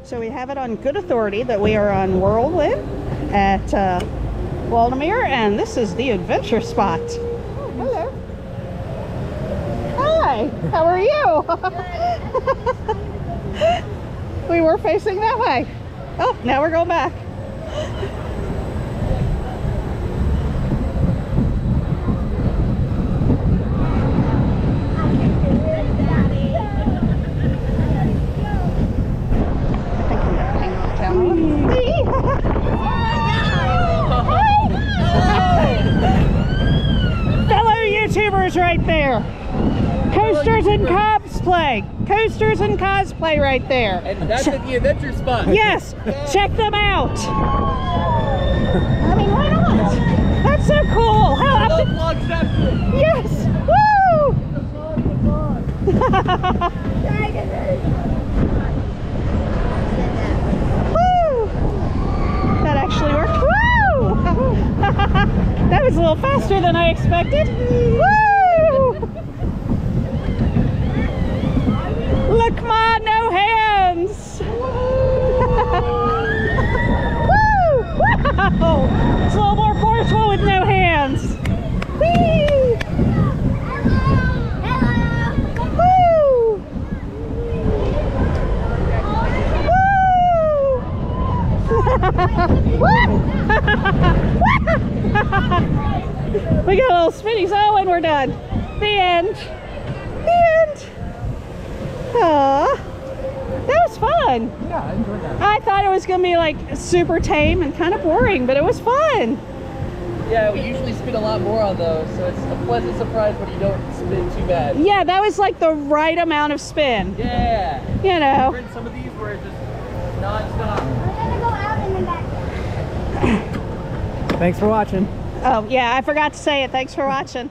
So we have it on good authority that we are on Whirlwind at Waldameer, and this is the adventure spot. Oh, hello. Hi, how are you? We were facing that way. Oh, now we're going back. Fellow YouTubers right there. Coasters and cosplay. Coasters and cosplay right there. And that's at the adventure spot. Yes, check them out. I mean, why not? That's so cool. How often? Yes. Woo! Woo! That actually worked. Woo! That was a little faster than I expected. Woo! Look, Ma, no hands. Woo! Wow! It's a little more forceful with no hands. Whee! Woo! Woo! We got a little spinnies. Oh, and we're done. The end. The end. Aww. That was fun. Yeah, I enjoyed that. I thought it was going to be like super tame and kind of boring, but it was fun. Yeah, we usually spin a lot more on those, so it's a pleasant surprise when you don't spin too bad. Yeah, that was like the right amount of spin. Yeah. You know. Different, some of these were just non-stop. We're gonna go out in the back. Thanks for watching. Oh, yeah, I forgot to say it. Thanks for watching.